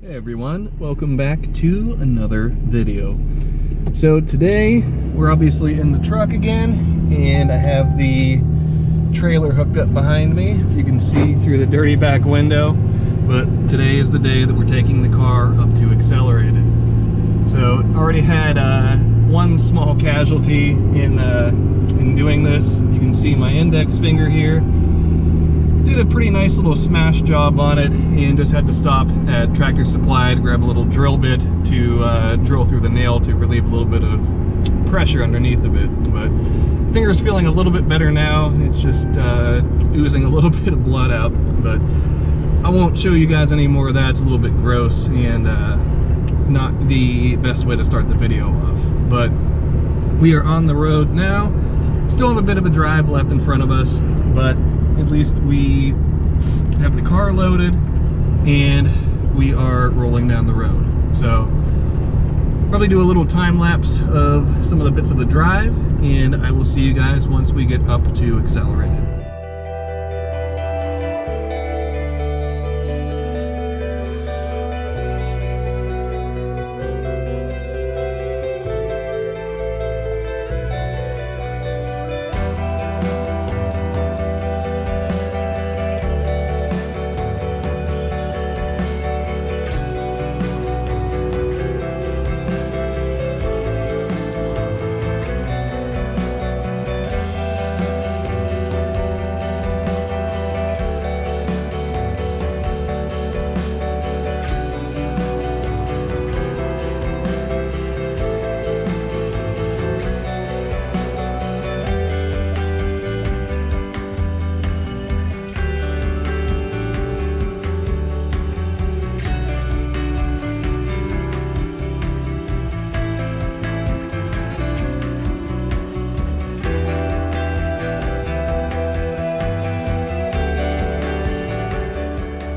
Hey everyone, welcome back to another video. So today we're obviously in the truck again, and I have the trailer hooked up behind me, if you can see through the dirty back window. But today is the day that we're taking the car up to accelerated. So already had one small casualty in doing this. You can see my index finger here. Did a pretty nice little smash job on it and just had to stop at Tractor Supply to grab a little drill bit to drill through the nail to relieve a little bit of pressure underneath of it. But finger's feeling a little bit better now. It's just oozing a little bit of blood out, but I won't show you guys any more of that. It's a little bit gross and not the best way to start the video off. But we are on the road now. Still have a bit of a drive left in front of us, but at least we have the car loaded and we are rolling down the road. So probably do a little time lapse of some of the bits of the drive, and I will see you guys once we get up to accelerated.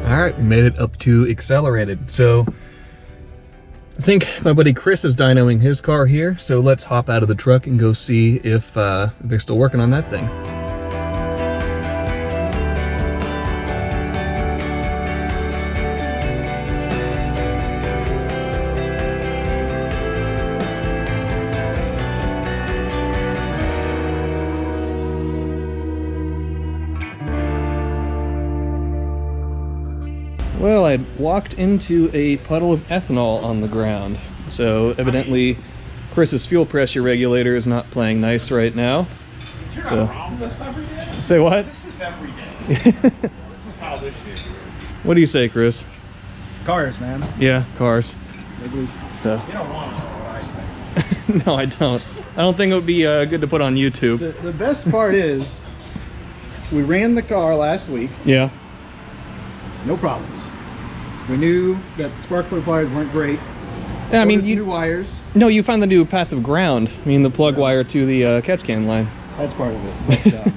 Alright, we made it up to accelerated. So I think my buddy Chris is dynoing his car here, so let's hop out of the truck and go see if they're still working on that thing. Well, I walked into a puddle of ethanol on the ground, so evidently Chris's fuel pressure regulator is not playing nice right now. You're not around this every day? Say what? This is every day. This is how this shit is. What do you say, Chris? Cars, man. Yeah, cars. So. You don't want to know what I think. No, I don't. I don't think it would be good to put on YouTube. The best part is, we ran the car last week. Yeah. No problems. We knew that the spark plug pliers weren't great. Yeah, I mean, new wires. No, you found the new path of ground. I mean, the plug wire to the catch can line. That's part of it. But,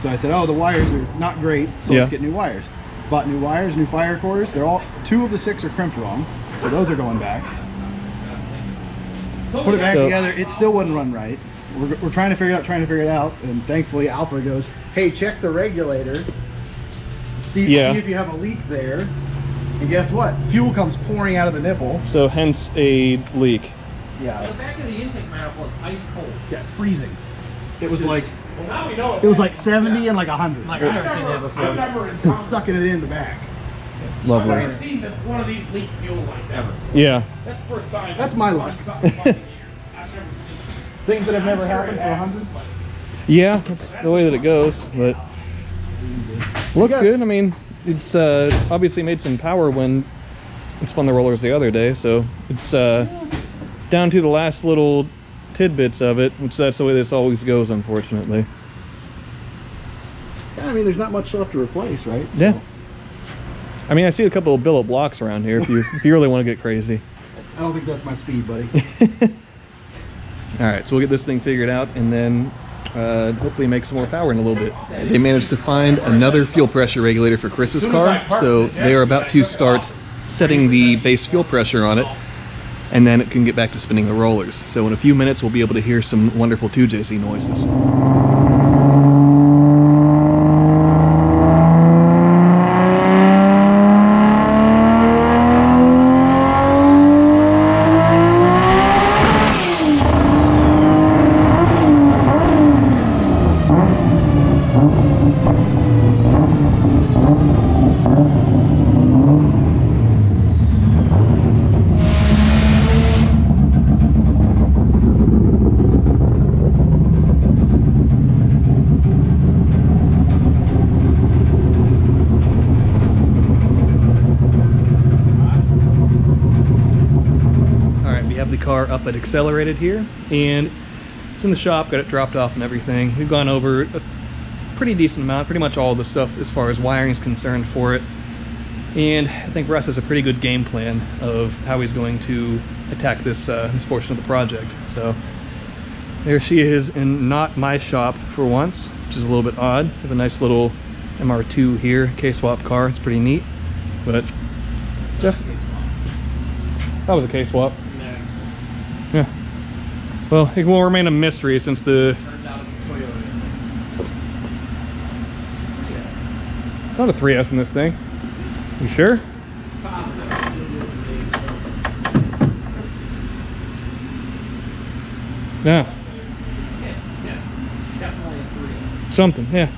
so I said, oh, the wires are not great, so let's get new wires. Bought new wires, new fire cores. They're all 2 of the 6 are crimped wrong, so those are going back. Put it back together. It still wouldn't run right. We're trying to figure it out, and thankfully Alpha goes, hey, check the regulator. See if you have a leak there. And guess what? Fuel comes pouring out of the nipple. So hence a leak. Yeah. The back of the intake manifold is ice cold. Yeah, freezing. It was like, Well, now we know it was like 70 and like 100. Like, I've never seen that before. I've never It was sucking it in the back. Lovely. I've never seen one of these leak fuel like that. Yeah. That's the first time. That's my luck. I've never seen Things that have never happened for 100. Yeah, that's the way that it goes, but looks good. I mean, it's obviously made some power when it spun the rollers the other day, so it's down to the last little tidbits of it, which that's the way this always goes, unfortunately. Yeah, I mean, there's not much left to replace, right? So. Yeah. I mean, I see a couple of billet blocks around here if you really want to get crazy. I don't think that's my speed, buddy. All right, so we'll get this thing figured out and then hopefully make some more power in a little bit. They managed to find another fuel pressure regulator for Chris's car, so they are about to start setting the base fuel pressure on it, and then it can get back to spinning the rollers. So in a few minutes we'll be able to hear some wonderful 2JZ noises. car up at Accelerated here, and it's in the shop, got it dropped off and everything. We've gone over a pretty decent amount, pretty much all the stuff as far as wiring is concerned for it. And I think Russ has a pretty good game plan of how he's going to attack this this portion of the project. So there she is in not my shop for once, which is a little bit odd. We have a nice little MR2 here, K-swap car. It's pretty neat. But Jeff, that was a K-swap. No. Yeah. Well, it will remain a mystery since the... Turns out it's a Toyota. Not a 3S in this thing. You sure? Yeah. It's definitely a 3. Something, yeah.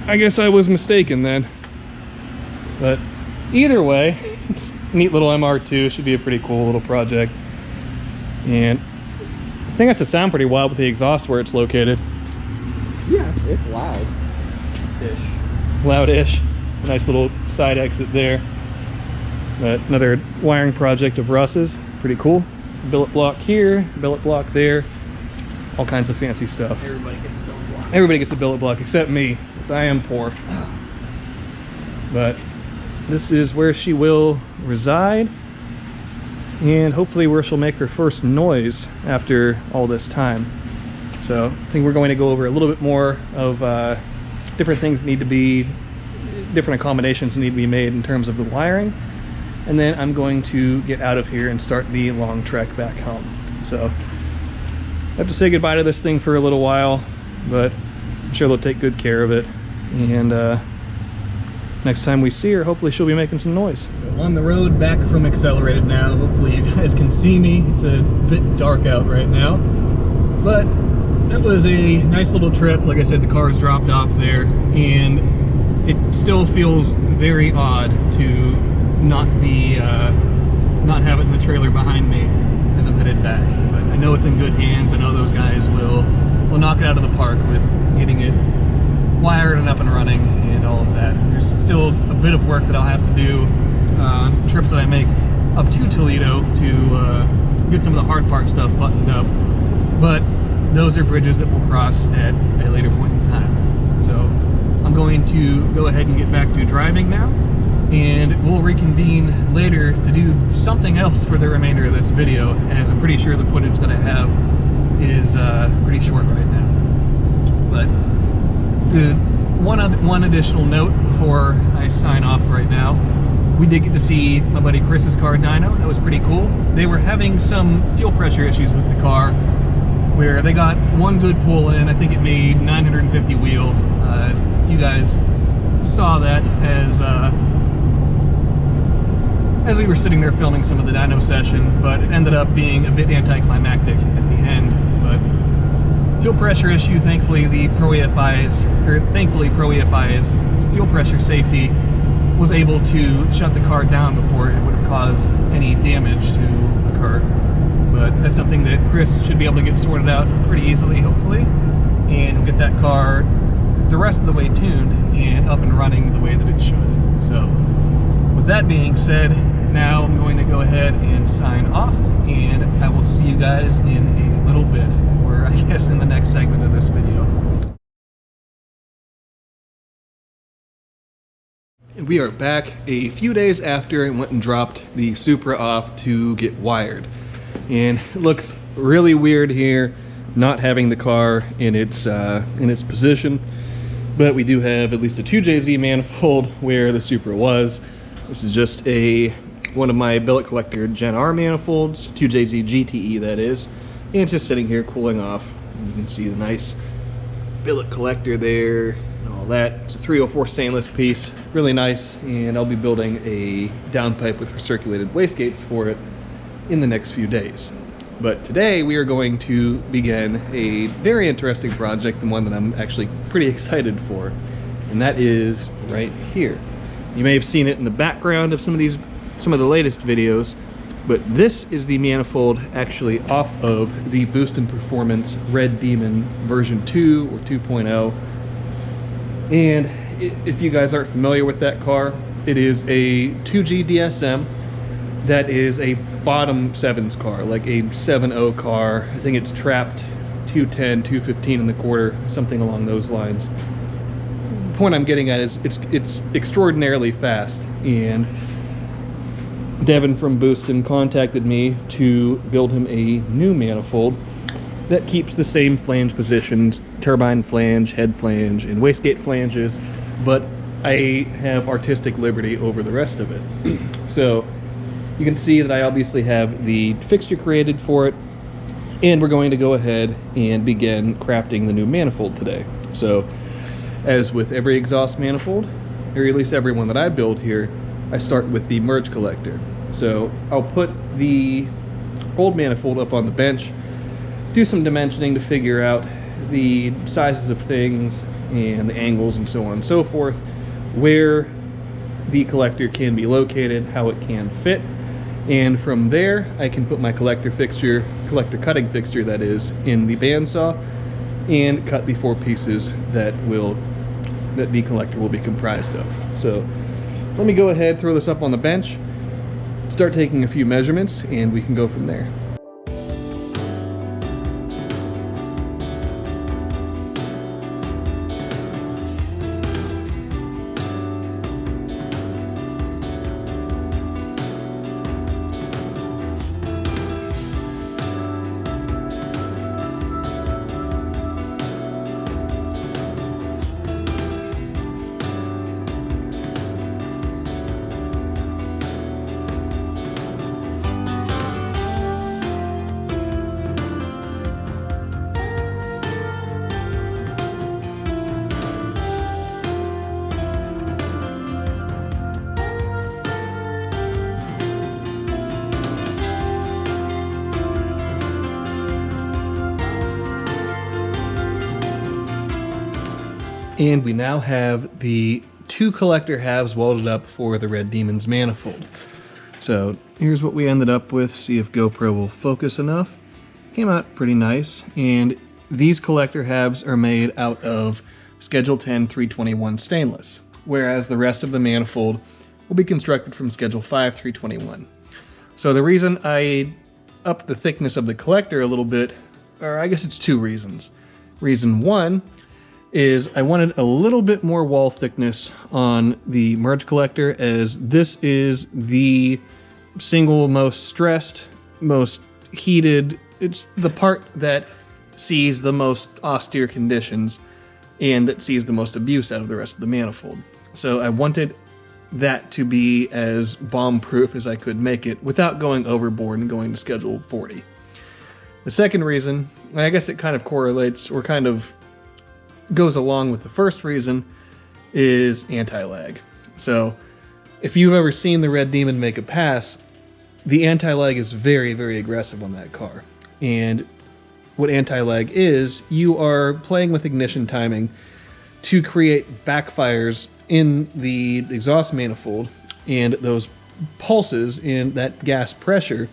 I guess I was mistaken then. But either way, it's a neat little MR2. Should be a pretty cool little project. And I think it has to sound pretty wild with the exhaust where it's located. Yeah, it's loud. Loud-ish. Nice little side exit there. But another wiring project of Russ's. Pretty cool. Billet block here, billet block there. All kinds of fancy stuff. Everybody gets a billet block. Everybody gets a billet block except me. I am poor. But this is where she will reside, and hopefully where she'll make her first noise after all this time. So I think we're going to go over a little bit more of different things that need to be, different accommodations need to be made in terms of the wiring, and then I'm going to get out of here and start the long trek back home. So I have to say goodbye to this thing for a little while, but I'm sure they'll take good care of it, and next time we see her, hopefully she'll be making some noise. On the road back from Accelerated now. Hopefully you guys can see me. It's a bit dark out right now, but that was a nice little trip. Like I said, the car is dropped off there, and it still feels very odd to not be not have it in the trailer behind me as I'm headed back. But I know it's in good hands. I know those guys will knock it out of the park with getting it wired and up and running and all of that. There's still a bit of work that I'll have to do on trips that I make up to Toledo to get some of the hard part stuff buttoned up, but those are bridges that we'll cross at a later point in time. So I'm going to go ahead and get back to driving now, and we'll reconvene later to do something else for the remainder of this video, as I'm pretty sure the footage that I have is pretty short right now. But one additional note before I sign off right now, we did get to see my buddy Chris's car, Dyno. That was pretty cool. They were having some fuel pressure issues with the car, where they got one good pull in. I think it made 950 wheel. You guys saw that as we were sitting there filming some of the dyno session, but it ended up being a bit anticlimactic at the end. But fuel pressure issue, thankfully Pro EFI's fuel pressure safety was able to shut the car down before it would have caused any damage to occur. But that's something that Chris should be able to get sorted out pretty easily, hopefully, and we'll get that car the rest of the way tuned and up and running the way that it should. So with that being said, now I'm going to go ahead and sign off, and I will see you guys in a little bit, or I guess in the next segment of this video. And we are back a few days after I went and dropped the Supra off to get wired. And it looks really weird here, not having the car in its position. But we do have at least a 2JZ manifold where the Supra was. This is just one of my billet collector Gen R manifolds, 2JZ GTE that is. And it's just sitting here cooling off. And you can see the nice billet collector there and all that. It's a 304 stainless piece, really nice. And I'll be building a downpipe with recirculated wastegates for it in the next few days. But today we are going to begin a very interesting project, the one that I'm actually pretty excited for, and that is right here. You may have seen it in the background of some of the latest videos, but this is the manifold actually off of the Boost in Performance Red Demon version 2 or 2.0. And if you guys aren't familiar with that car, it is a 2G DSM that is a bottom sevens car, like a 7.0 car. I think it's trapped 210, 215 in the quarter, something along those lines. The point I'm getting at is it's extraordinarily fast, and Devin from Booston contacted me to build him a new manifold that keeps the same flange positions, turbine flange, head flange, and wastegate flanges, but I have artistic liberty over the rest of it. So you can see that I obviously have the fixture created for it, and we're going to go ahead and begin crafting the new manifold today. So as with every exhaust manifold, or at least every one that I build here, I start with the merge collector. So I'll put the old manifold up on the bench, do some dimensioning to figure out the sizes of things and the angles and so on and so forth, where the collector can be located, how it can fit, and from there I can put my collector cutting fixture that is, in the bandsaw and cut the 4 pieces that the collector will be comprised of. So let me go ahead, throw this up on the bench, start taking a few measurements, and we can go from there. And we now have the 2 collector halves welded up for the Red Demon's manifold. So here's what we ended up with. See if GoPro will focus enough. Came out pretty nice. And these collector halves are made out of Schedule 10 321 stainless, whereas the rest of the manifold will be constructed from Schedule 5 321. So the reason I upped the thickness of the collector a little bit, or I guess it's 2 reasons. Reason 1 is I wanted a little bit more wall thickness on the merge collector, as this is the single most stressed, most heated, it's the part that sees the most austere conditions and that sees the most abuse out of the rest of the manifold. So I wanted that to be as bomb-proof as I could make it without going overboard and going to Schedule 40. The second reason, I guess it kind of correlates or kind of goes along with the first reason, is anti-lag. So if you've ever seen the Red Demon make a pass, the anti-lag is very, very aggressive on that car. And what anti-lag is, you are playing with ignition timing to create backfires in the exhaust manifold, and those pulses in that gas pressure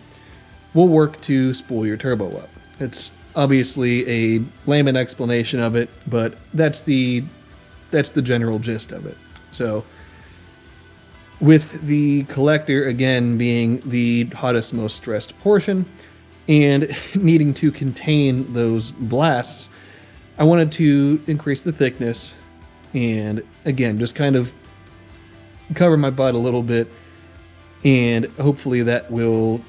will work to spool your turbo up. It's obviously a layman explanation of it, but that's the general gist of it. So with the collector again being the hottest, most stressed portion and needing to contain those blasts, I wanted to increase the thickness and again just kind of cover my butt a little bit, and hopefully that will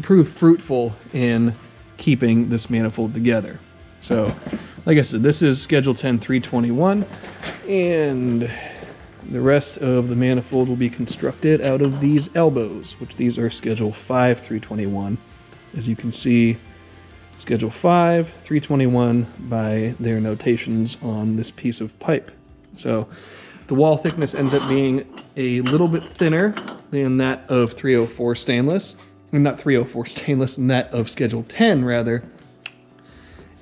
prove fruitful in keeping this manifold together. So like I said, this is Schedule 10 321, and the rest of the manifold will be constructed out of these elbows, which these are Schedule 5 321. As you can see, Schedule 5 321 by their notations on this piece of pipe. So the wall thickness ends up being a little bit thinner than that of 304 stainless. Not 304 stainless, and that of Schedule 10 rather.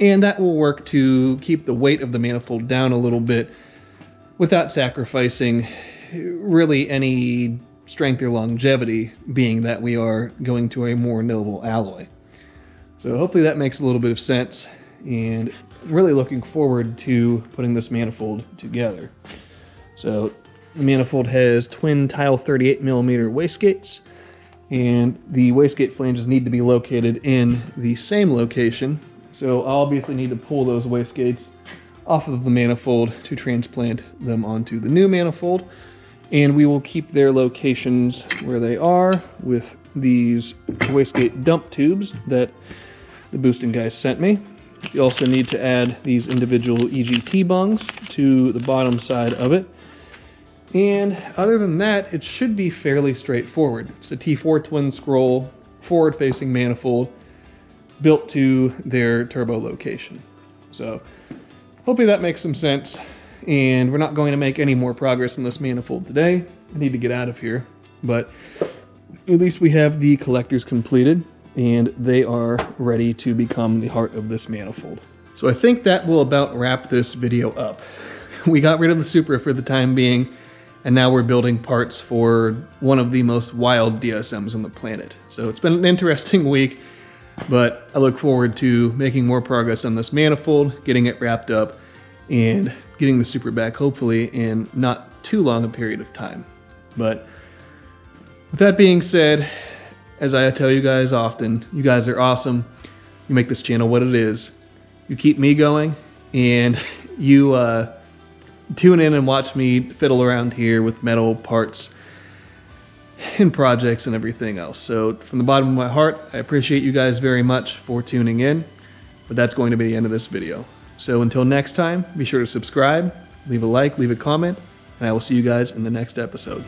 And that will work to keep the weight of the manifold down a little bit without sacrificing really any strength or longevity, being that we are going to a more noble alloy. So hopefully that makes a little bit of sense, and really looking forward to putting this manifold together. So the manifold has twin tile 38mm wastegates, and the wastegate flanges need to be located in the same location. So I'll obviously need to pull those wastegates off of the manifold to transplant them onto the new manifold, and we will keep their locations where they are with these wastegate dump tubes that the boosting guys sent me. You also need to add these individual EGT bungs to the bottom side of it. And other than that, it should be fairly straightforward. It's a T4 twin scroll, forward-facing manifold, built to their turbo location. So hopefully that makes some sense. And we're not going to make any more progress in this manifold today. I need to get out of here, but at least we have the collectors completed, and they are ready to become the heart of this manifold. So I think that will about wrap this video up. We got rid of the Supra for the time being, and now we're building parts for one of the most wild DSMs on the planet. So it's been an interesting week, but I look forward to making more progress on this manifold, getting it wrapped up, and getting the Supra back hopefully in not too long a period of time. But with that being said, as I tell you guys often, you guys are awesome. You make this channel what it is. You keep me going, and you tune in and watch me fiddle around here with metal parts and projects and everything else. So from the bottom of my heart, I appreciate you guys very much for tuning in, but that's going to be the end of this video. So until next time, be sure to subscribe, leave a like, leave a comment, and I will see you guys in the next episode.